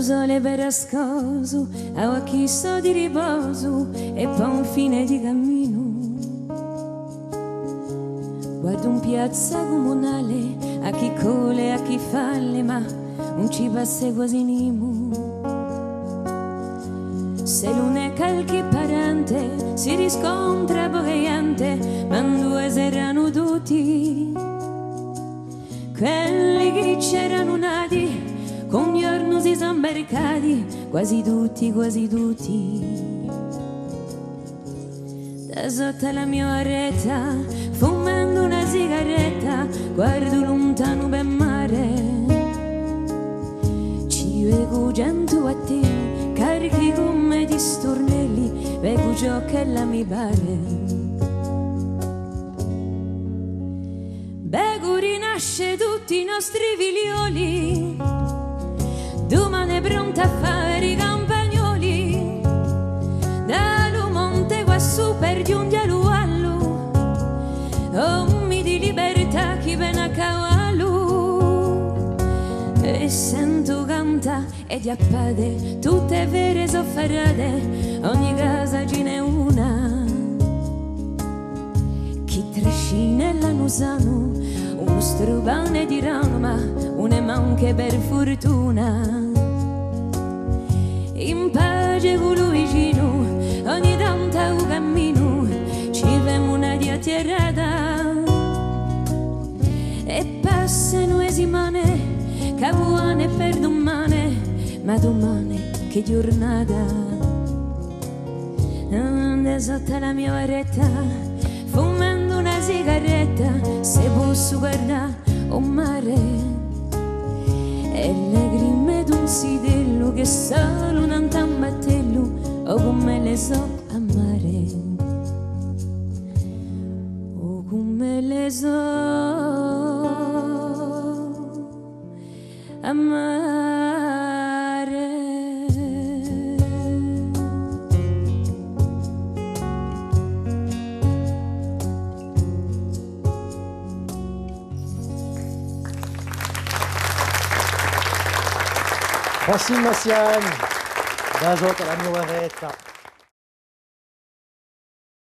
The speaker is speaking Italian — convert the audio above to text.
sole berascoso, a chissà di riposo e poi un fine di cammino. Guardo un piazza comunale, a chi cole, a chi falle, ma non ci passa quasi nimo. Se l'uno è qualche parente, si riscontra poca gente, ma due saranno tutti. Quelli che c'erano nati, con un giorno si sono barricati, quasi tutti, quasi tutti. Da sotto la mia retta, fumando una sigaretta, guardo lontano per mare. Ci vedo gente a te, carichi come di stornelli, vedo ciò che la mi pare. Vedo rinasce tutti i nostri figlioli, domani è pronta a fare i campagnoli. Dallo monte quassù per giungere allo, ommi di libertà chi viene a cavallo. E sento canta e di appade, tutte vere sofferate, ogni casa ce n'è una. Chi trascina la nusano, uno strubane di rano, ma une manche per fortuna. In pace con lui vicino, ogni tanto un cammino, ci vemo una diatterrata. E passano le settimane, capuane per domani, ma domani che giornata. Da sotto la mia varetta, fumando una sigaretta, se posso guardare un mare e le grime d'un sidello che solo un tambattello o come le so amare, o come le so amare. Wassim Massian, da sotto la mia retta.